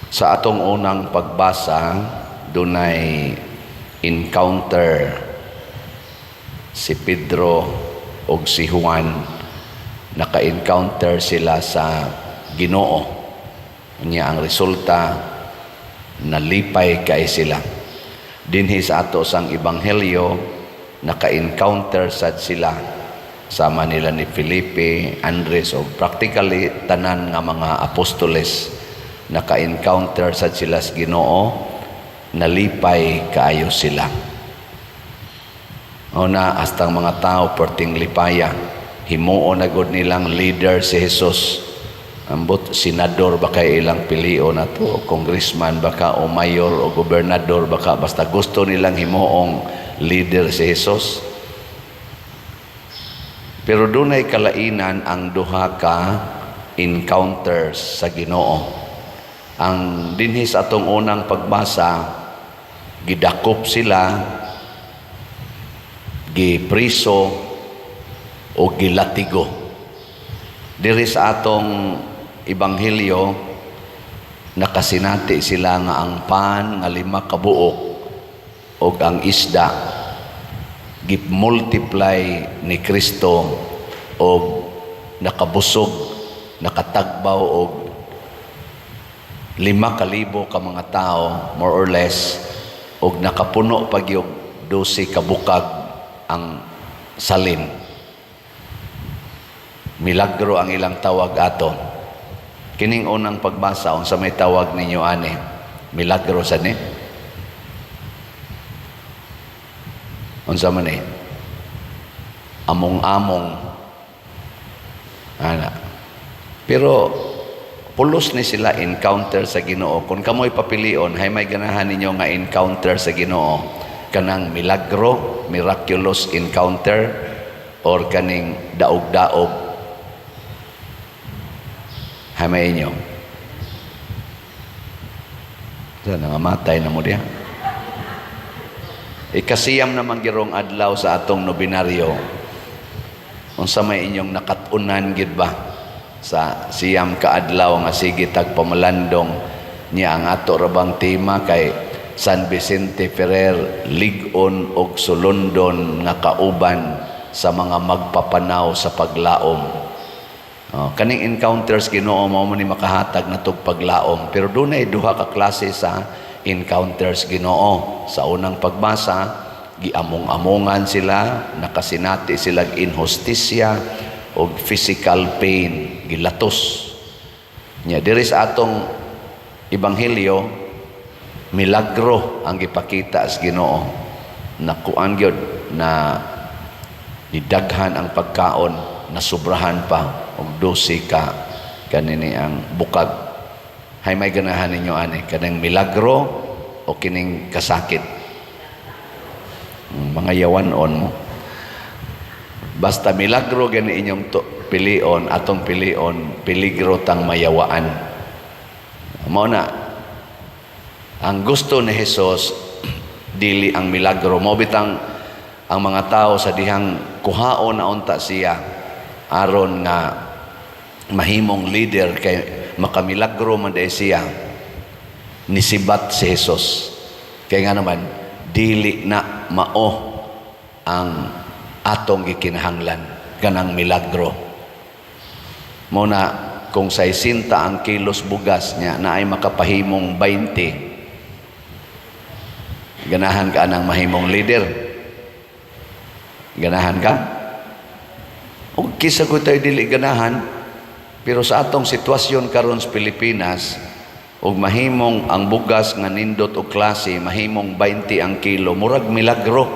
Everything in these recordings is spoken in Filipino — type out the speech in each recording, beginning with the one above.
Sa atong unang pagbasa, dunay encounter si Pedro o si Juan. Naka-encounter sila sa Ginoo. Unya ang resulta, nalipay kay sila. Dinhi sa ato sang ebanghelyo, naka-encounter sad sila sama nila ni Felipe, Andres o practically tanan nga mga apostoles. Naka-encounter sad sila sa Ginoo, nalipay kaayo sila. Una, hastang mga tao perting lipaya, himuo na gud nilang leader si Jesus. Ambot senador baka ilang pilio na to, congressman baka o mayor o gobernador baka, basta gusto nilang himuong leader si Jesus. Pero dunay kalainan ang duha ka encounters sa Ginoo. Ang dinhi sa atong unang pagbasa, gidakop sila, gipriso o gilatigo. Diri sa atong ebanghelyo, nakasinati sila nga ang pan nga 5 kabuok o ang isda gip-multiply ni Kristo o nakabusog, nakatagbaw o 5,000 ka mga tao, more or less, o nakapuno pag yung 12 kabukag ang salin. Milagro ang ilang tawag ato. Kining unang pagbasa, unsa may tawag ninyo ani? Milagro sa ni? Unsa man eh? Among-among. Ana. Pero pulos ni sila encounter sa Ginoo. Kung kamoy papilion, hay may ganahan ninyo nga encounter sa Ginoo. Kanang milagro, miraculous encounter, or kaning daog-daog. Hay may inyo. Sana nga matay na mo diya. Ikasiyam naman girong adlaw sa atong nobinaryo. Unsa may inyong nakatunan gid ba sa siyam ka adlaw nga sige tagpamalandong niya ang ato rabang tema kay San Vicente Ferrer, lig-on og sulundon nga kauban sa mga magpapanaw sa paglaom. Kaning encounters Ginoo mao man ni makahatag na tug paglaom, pero dunay duha ka klase sa encounters Ginoo. Sa unang pagbasa, giamong-amongan sila, nakasinati sila inhustisya o physical pain, gilatos. Nya diri sa atong ebanghelyo, milagro ang gipakita sa Ginoo. Nakuan gyud na nidaghan ang pagkaon, nasubrahan pa og 12 ka kanini ang bukag. Hay may ganahan ninyo ani kanang milagro o kining kasakit. Mga yawanon mo. Basta milagro gani inyong pilion, atong pilion, peligro tang mayawaan. Mao na ang gusto ni Jesus dili ang milagro. Mo bitang ang mga tao sa dihang kuhaon na unta siya aron nga mahimong leader kay makamilagro man day siya, nisibat si Jesus. Kaya nga naman, dili na mao ang atong gikinahanglan kanang milagro. Muna, kung 60 ang kilos bugas niya na ay makapahimong 20, ganahan ka ng mahimong leader? Ganahan ka? O kisa ko tayo dili ganahan. Pero sa atong sitwasyon karon sa Pilipinas, og mahimong ang bugas nga nindot o klase, mahimong 20 ang kilo, murag milagro.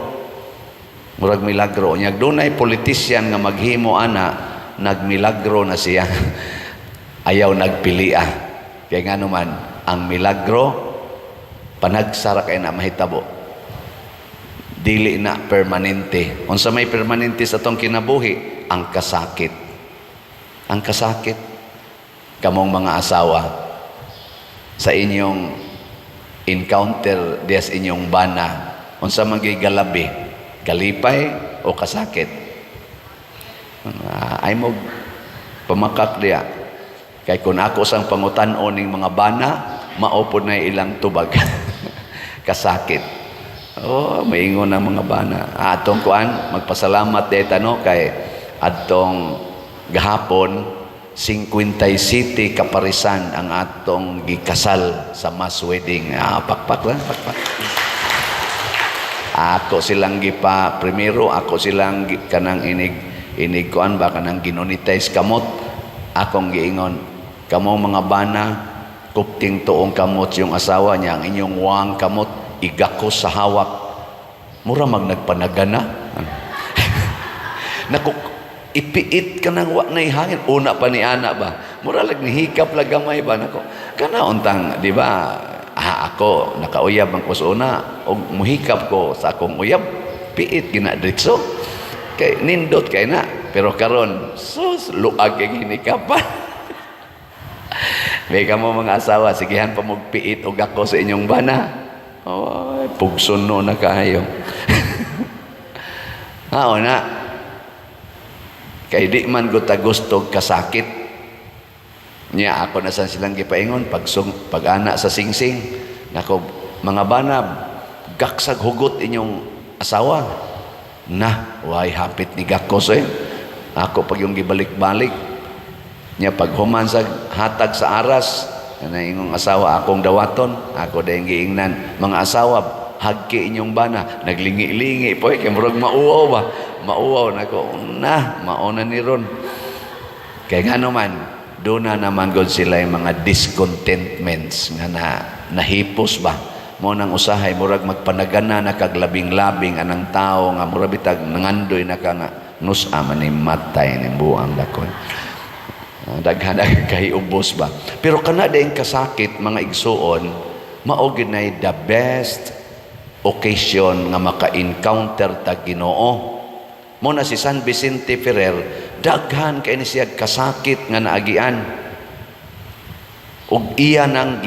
Murag milagro. Nyag dunay politisyan nga maghimo ana, nagmilagro na siya. Ayaw nagpilia. Kaya nga naman, ang milagro, panagsara kay na mahitabo. Dili na permanente. Unsa may permanente sa atong kinabuhi? Ang kasakit. Ang kasakit. Kamong mga asawa, sa inyong encounter des inyong bana, unsa man gyud galabi, kalipay o kasakit? Ay mo pamakak diya. Kay kung ako sang pangutan-on ning mga bana, maupod na ilang tubag. Kasakit. Oh, maingon ang mga bana. Atong kuan, magpasalamat dito no kay atong gahapon 57 kaparisan ang atong gikasal sa mass wedding. Pakpak lang, pakpak. Ako silang gipa primero, ako silang kanang inig kuan ba kanang ginonitize kamot. Akong giingon, kamong mga bana, kupting tuong kamot yung asawa niya, ang inyong wang kamot igakos sa hawak. Mura nagpanagana. Naku, ipiit ka nang wa na ihangin. Una pa ni ana ba? Mura lag nihikap lag gamay ba? Naku, kana untang, di ba? Ako, nakauyab ang kusuna. O muhikap ko sa akong uyab. Piit, ginadritso. Kay, nindot kay na. Pero karon, sus, luag kay hinikapan. May ka mo mga asawa, sigihan pa magpiit o gako sa inyong bana. Oh, pugson no na kayo. Na. Kay di man guta gusto kasakit. Niya ako na sa silang gipaingon pag-ana sa singsing. Nako, mga bana, gaksag hugot inyong asawa. Na, why hapit ni gakos eh. Ako pag yung gibalik-balik. Niya pag human sa hatag sa aras, na ingong asawa akong dawaton, ako dahil giingnan, mga asawa, hagki inyong bana, naglingi-lingi po, kaya murag mauwaw ba? Mauwaw na ko, mauna ni ron. Kaya nga naman, doon na naman god sila yung mga discontentments nga nahipos ba? Mo nang usahay, murag magpanagana na kaglabing-labing anang tao nga murag bitag nangandoy na ka nga nusa man ni matay ni buang dakon. Daghan kay ubos ba? Pero kana daing kasakit mga igsuon, mao gid nay the best occasion nga maka-encounter ta Ginoo. Mo na si San Vicente Ferrer, daghan kay ni siya kasakit nga naagian. Ug iya nang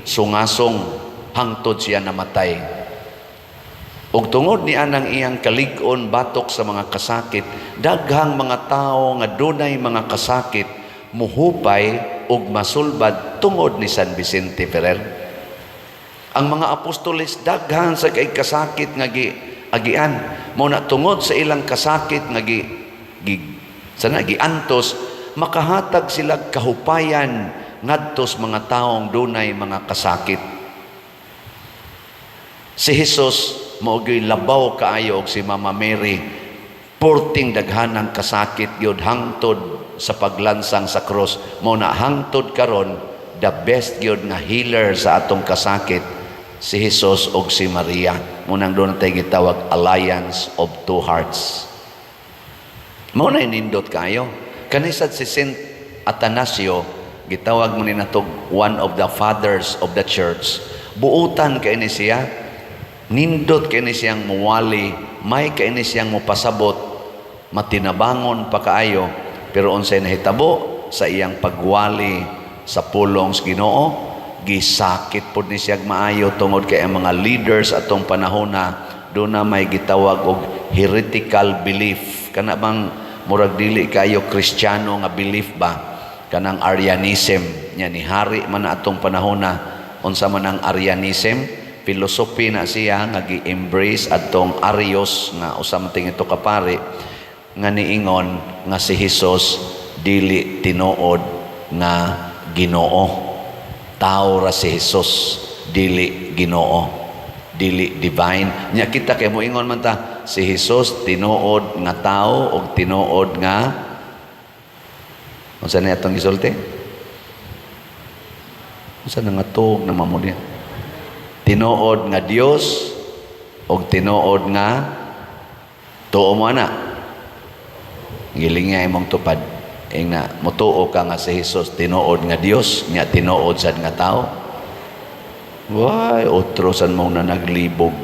sungasong hangtod siya namatay. Ug tungod ni anang iyang kalig-on batok sa mga kasakit, daghang mga tao nga dunay mga kasakit muhupay ug masulbad tungod ni San Vicente Ferrer. Ang mga apostoles daghan sa kay kasakit nga agian, mo na tungod sa ilang kasakit nga giantos, makahatag sila kahupayan ngadtos mga taong dunay mga kasakit. Si Jesus maugay labaw kaayo og si Mama Mary, porting daghanang kasakit gyud hangtod sa paglansang sa cross. Mo na hangtod karon the best gyud nga healer sa atong kasakit si Jesus og si Maria. Munang doon tayo gitawag Alliance of Two Hearts. Mo na inindot kayo. Kanisad si Saint Atanasio, gitawag mo ni natog one of the fathers of the church. Buutan kay ni siya, nindot kay ni siyang muwali, may kay ni siyang mupasabot, matinabangon pa kaayo, pero unsay nahitabo sa iyang pagwali sa pulong sa Ginoo, gisakit pod ni siya maayo tungod kay ang mga leaders atong panahona do na may gitawag og heretical belief. Kana bang murag dili kayo Kristiyano nga belief ba? Kanang Arianism nya ni hari man atong panahona. Unsa man ang Arianism? Philosophy na siya nga gi-embrace atong Arios nga usa man ting ito kapari nga niingon nga si Jesus dili tinuod nga Ginoo. Tao ra si Jesus, dili Ginoo, dili divine. Nya kita kay moingon man ta si Jesus tinuod nga tao o tinuod nga unsa na atong gisulti? Unsa na nga tuog na mamo diyan? Tinuod nga Dios o tinuod nga tuo mo na. Gilingay imong tupad. Ing na mutuo ka nga si Jesus tinuod nga Dios, nya tinuod sad nga tao. Why otro san mo na naglibog.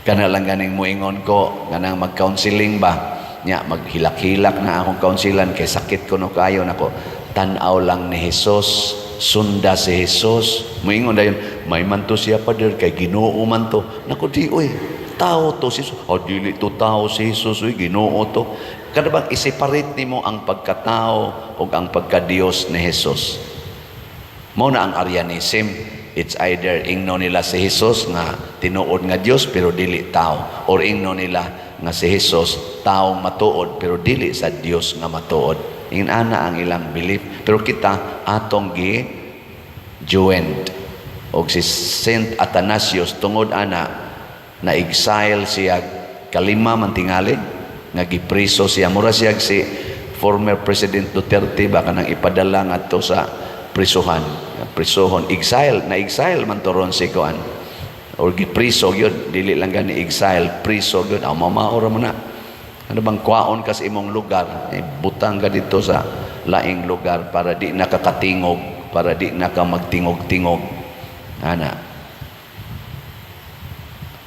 Kana lang ganing moingon ko ganang mag-counseling ba? Nya maghilak-hilak na akong counselan kay sakit ko no kayo nako. Tan-aw lang ni Jesus, sunda si Jesus. Moingon dayon, may man to siya pader kay Ginoo man to. Nako di oy, tao to si Jesus. Dili to tao si Jesus, oy Ginoo to. Kada bang i-separate nimo ang pagkatao o ang pagka-Dios ni Jesus? Mao na ang Arianism. It's either ingno nila si Jesus nga tinuod nga Dios pero dili tao, or ingno nila nga si Jesus taong matuod pero dili sa Dios nga matuod. Ana ang ilang belief. Pero kita atong gi-joined og si Saint Athanasius tungod ana na exile siya kalima man tingali nga gipriso siya. Mura siya si former President Duterte baka nang ipadala ngadto sa prisuhon, exile man toron si kuan, or gipriso gyud, dili lang gani exile, priso gyud. Mamaora mo na, ano bang kwaon ka sa imong lugar, butang ka dito sa laing lugar para di nakakatingog, para di naka magtingog-tingog. Ana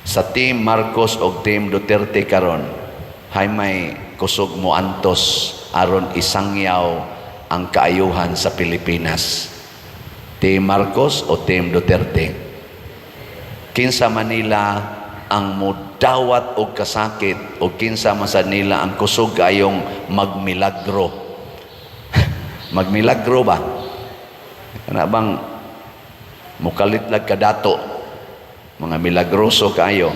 sa Team Marcos o Team Duterte karon, hay may kusog mo antos aron isangyaw ang kaayuhan sa Pilipinas. Team Marcos o Team Duterte? Kinsa Manila ang mudawat og kasakit o kinsa man sa nila ang kusog kayong magmilagro? Magmilagro ba? Kana bang mukalitlag kadato, mga milagroso kayo?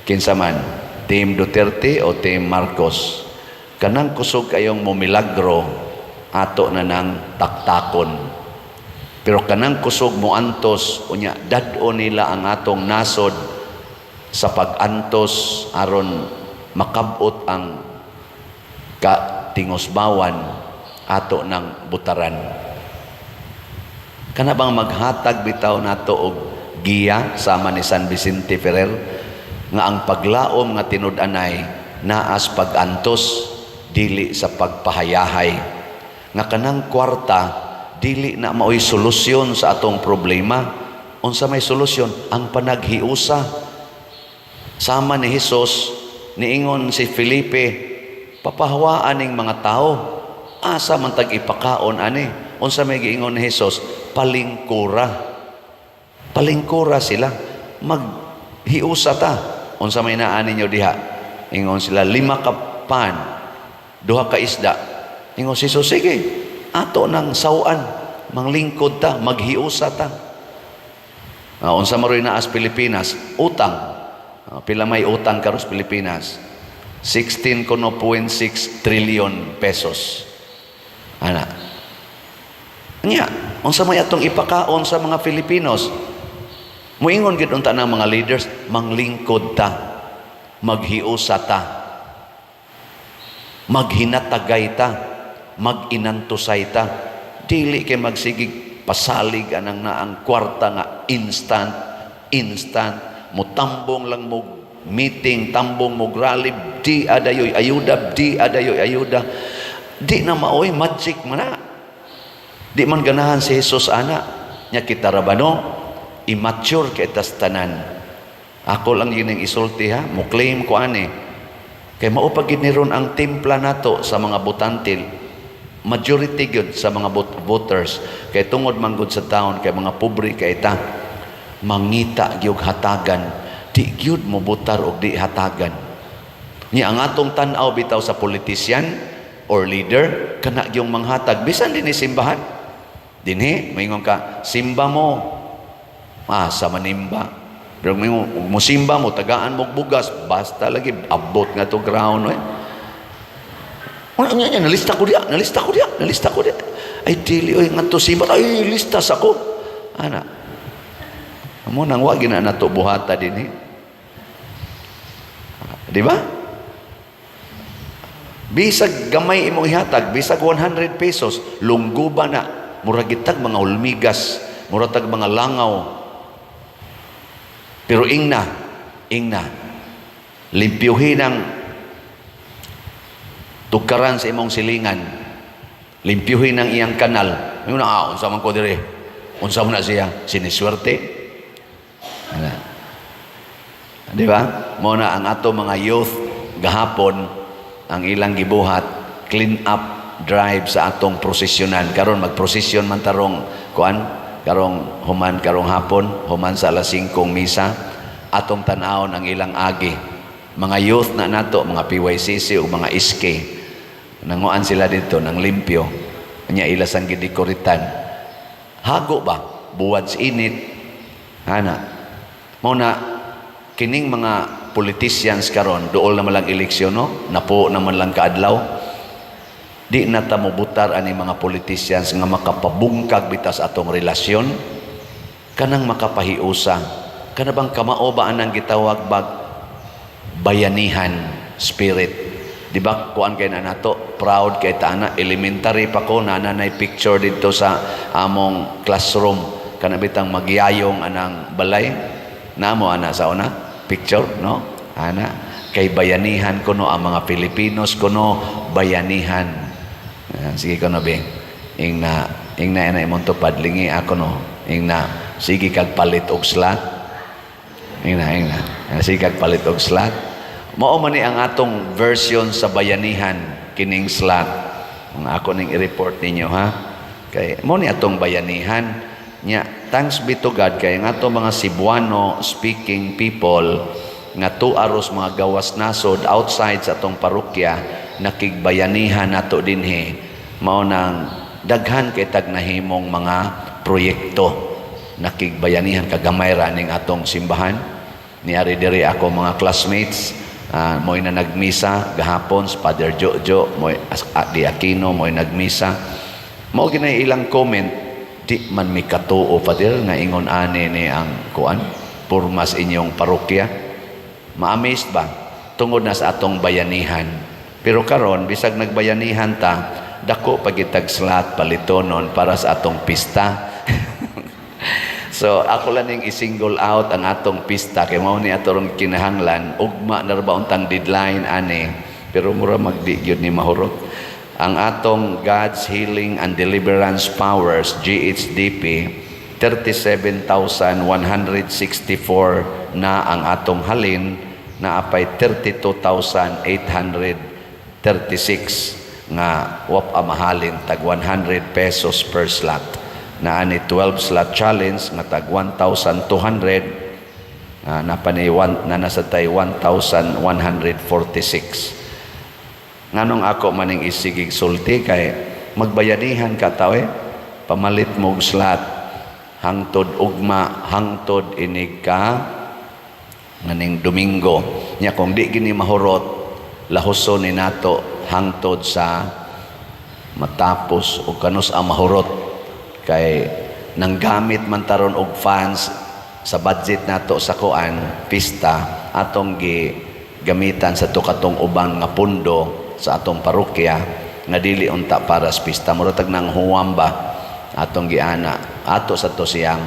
Kinsa man, Team Duterte o Team Marcos? Kanang kusog kayong momilagro, ato na nang taktakon. Pero kanang kusog mo antos, unya dad-o nila ang atong nasod sa pag-antos aron makabot ang katingosbawan ato ng butaran. Kana bang maghatag bitaw nato og giya sama ni San Vicente Ferrer nga ang paglaom nga tinud-anay naas pag-antos dili sa pagpahayahay, nga kanang kwarta dili na maoy solusyon sa atong problema. Unsa may solusyon? Ang panaghiusa. Sama ni Hesus niingon si Felipe, papahawaan ning mga tao, asa man tag ipakaon ani. Unsa may giingon ni Hesus? Palingkura. Palingkura sila, maghiusa ta. Unsa may naa ninyo diha? Ingon sila 5 ka pan, 2 ka isda. Ingon si Jesus, sige, ato ng sawan, manglingkod ta, maghiusa ta. Unsa maroy na as Pilipinas? Utang. Pila may utang karos Pilipinas? 16.6 trillion pesos. Ana. Nya, unsa may atong ipakaon sa mga Filipinos? Muingon gid unta ng mga leaders, manglingkod ta, maghiusa ta, maghinatagay ta, maginantusay ta. Dili kay magsigig pasalig anang naang kwarta nga instant, mutambong lang mo meeting, tambong mo rally, di adayoy ayuda, di na maoy magic man na. Di man ganahan si Jesus ana, nya kita rabano, immature kay tas tanan. Ako lang yun ang isulti ha, mo claim ko ani. Kay maupagid ni ron ang timpla nato sa mga butantil, majority gyud sa mga voters, kay tungod man gud sa taon, kay mga pobre kay ta, mangita gyud hatagan, di gyud mo butar og di hatagan. Ni ang atong tan-aw bitaw sa politician or leader, kana gyung manghatag bisan dinhi simbahan. Dinhi maingon ka, simba mo, sa manimba. Pero mo simba mo, tagaan mo bugas, basta lagi abot nga to ground. Nalista ko diya. Ay dili oy nga to simba, ay listas ako. Ana. Amo nang wa gina nato buhata dinhi. Di ba? Bisag gamay imong ihatag, bisag 100 pesos, lungguba na, muragitag mga ulmigas, muratag mga langaw. Pero ingna, limpyuhin ang tukaran sa imong silingan, limpyuhin ang iyang kanal. Yung na, unsa man ko dire, unsa man na siya, siniswerte. Di ba? Muna ang ato mga youth gahapon, ang ilang gibuhat, clean up drive sa atong prosesyonan. Karon magprosesyon man tarong kuan, karong human karong hapon, human sa alas 5 misa, atong tan-awon ang ilang agi. Mga youth na nato, mga PYCC o mga SK, nanguan sila dito ng limpyo, nya ilas ang gidikoritan. Hago ba? Buwad sa init. Ana. Mao na kining mga politicians karon dool naman lang eleksyon no? Napo naman lang kaadlaw. Di na ta mobutar ani mga politicians nga makapabungkag bitas atong relasyon kanang makapahiusa. Kana bang kamao ba anang gitawag bag bayanihan spirit. Di ba kuan kay na nato proud kay ta na elementary pa ko nanay picture dito sa among classroom kana bitang magyayong anang balay namo ana sa una picture no ana kay bayanihan kuno ang mga Pilipinos kuno bayanihan. Sige ko no bing ingna ina imong tupad lingi ako no ingna sige kag palit og slot ingna sige kag palit og slot mao man ni ang atong version sa bayanihan kining slot ang ako ning i-report ninyo ha kay mo ni atong bayanihan nya thanks be to God kay ang atong mga Cebuano speaking people nga tuaros mga gawas nasod outside sa atong parokya nakigbayanihan nato dinhi mao nang daghan kay tag nahimong mga proyekto nakigbayanihan kagamay ra ning atong simbahan niari diri ako mga classmates mo'y na nagmisa gahapon sa Father Jojo mo'y di Aquino mo'y nagmisa mao ginay ilang comment di man mi katuo Father nga ingon ani ni ang kuan purmas inyong parokya ma-amazed ba tungod na sa atong bayanihan. Pero karon bisag nagbayanihan ta, dako pagitag slot palitonon para sa atong pista. So ako lang ning i-single out ang atong pista kay mao ni atong kinahanglan ugma na ba untang deadline ani pero mura magdi gyud ni mahurot. Ang atong God's Healing and Deliverance Powers GHDP 37,164 na ang atong halin na apay 32,836 nga wap amahalin tag 100 pesos per slot na ani 12 slot challenge nga tag 1,200 na nasa tay 1,146 nganong ako maning isigig sulti kay magbayanihan ka taw pamalit mo og slot hangtod ugma hangtod inig ka nganing Domingo nya kung di gini mahurot lahuson ni nato hangtod sa matapos o kanus ang mahurot kay nanggamit man taron og funds sa budget nato sa kuan pista atong gamitan sa tukatong ubang nga pundo sa atong parokya nga dili unta para sa pista murag nang huwamba atong giana ato sa to siyang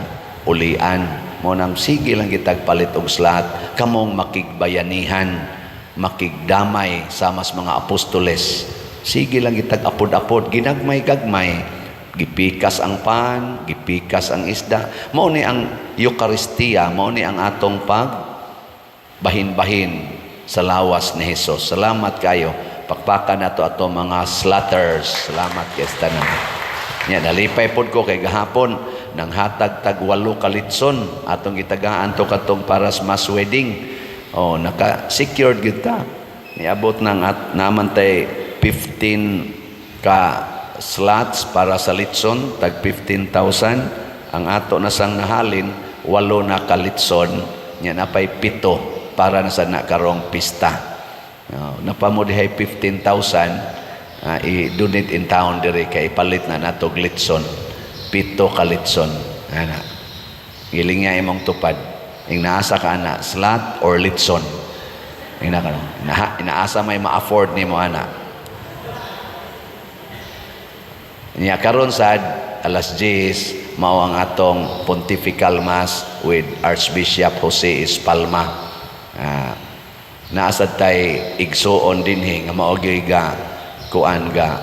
ulian mo nang sige lang gitag palit og slot kamong makigbayanihan makigdamay sa mas mga apostoles sige lang gitag apod-apod ginagmay-gagmay gipikas ang pan gipikas ang isda mao ni ang Eucharistia mao ni ang atong pag bahin-bahin sa lawas ni Hesus. Salamat kayo pakpakan nato ato mga slaughters salamat kay tanan nya nalipay pod ko kay gahapon nang hatag tag 8 kalitson atong gitagaan to katong para sa mass wedding naka-secured gid ta niabot nang at naman tay 15 ka slots para sa litson tag 15,000 ang ato na sang nahalin 8 na ka litson nya napay 7 para na sa nakarong pista napamodihay 15,000 i-donate in town diri kay palit na nato litson 7 ka litson ana giling nga imong tupad ing naasa ka ana slot or litson inaasa may ma-afford nimo ana niya karon sad alas 10 mao ang atong pontifical mass with Archbishop Jose Espalma naasad tay igsuon dinhi nga mao gyud ga kuan ga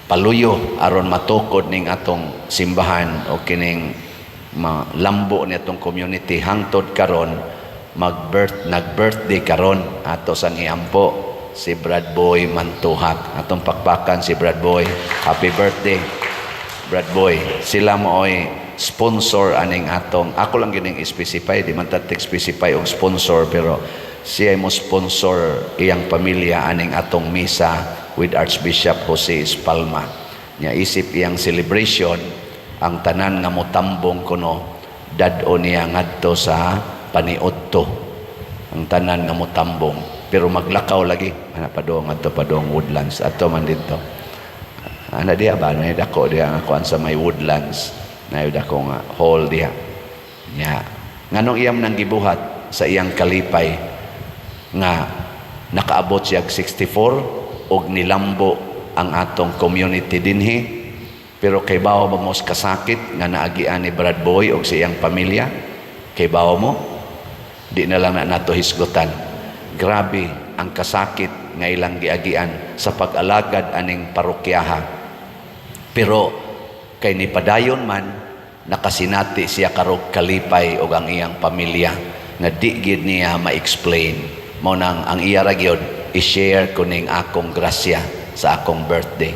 paluyo aron matukod ning atong simbahan o kining lambo ni atong community hangtod karon nag-birthday karon ato sang iampo si Brad Boy Mantuhak atong pakpakan si Brad Boy happy birthday Brad Boy sila mooy sponsor aning atong ako lang gining specify di man tatik specify og sponsor pero siya mo sponsor iyang pamilya aning atong misa with Archbishop Jose Espalma nya isip iyang celebration ang tanan nga motambong kuno dad-o niya ngadto sa paniudto. Ang tanan nga motambong pero maglakaw lagi ana padong adto padong Woodlands ato man dito. Ana diha ba na dako diha nga kuan sa may Woodlands na dako nga hall diha. Nya nganong iyam nang gibuhat sa iyang kalipay nga nakaabot siya 64 og nilambo ang atong community dinhi. Pero kay bawo ba mo kasakit nga naagian ni Brad Boy og sa iyang pamilya? Kay bawo mo? Di na lang na nato hisgutan. Grabe ang kasakit nga ilang giagian sa pag-alagad aning parokyaha. Pero kay ni padayon man nakasinati siya karog kalipay og ang iyang pamilya nga di gid niya ma-explain. Mao nang ang iya ra gyud i-share ko ning akong grasya sa akong birthday.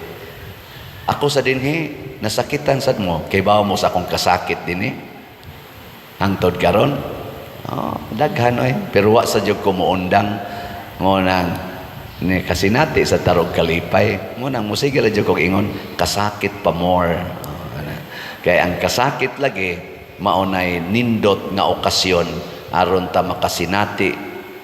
Ako sa dinhi nasakitan sad mo kay bawo mo sa akong kasakit dinhi. Hangtod karon, daghan oy, pero wa sa jud ko moundang mo nang ni kasinati sa tarog kalipay. Mo nang musige ra jud ko ingon kasakit pa more. Kay ang kasakit lagi maunay nindot nga okasyon aron ta makasinati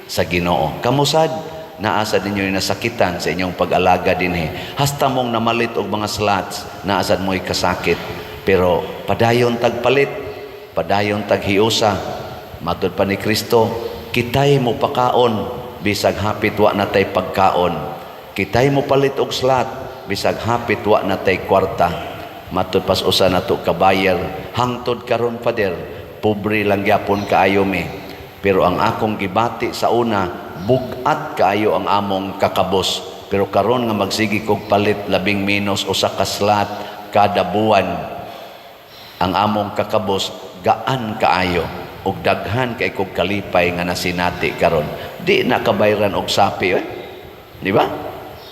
sa Ginoo. Kamusad naasa ninyo yung nasakitan sa inyong pag-alaga dinhi. Hasta mong namalit og mga slots, naasad mo'y kasakit. Pero padayon tagpalit, padayon taghiusa. Matod pa ni Kristo, kitay mo pakaon, bisag hapit wa natay pagkaon. Kitay mo palit og slot, bisag hapit wa natay kwarta. Matod pas usa nato kabayar, hangtod karon pader, pobre lang gyapon kaayo mi. Pero ang akong gibati sa una, bugat kaayo ang among kakabos. Pero karon nga magsigi kog palit labing minus usa ka slot kada buwan. Ang among kakabos gaan kaayo ug daghan kay kog kalipay nga nasinati karon. Di na kabayran og sapi di ba?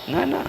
Nga na.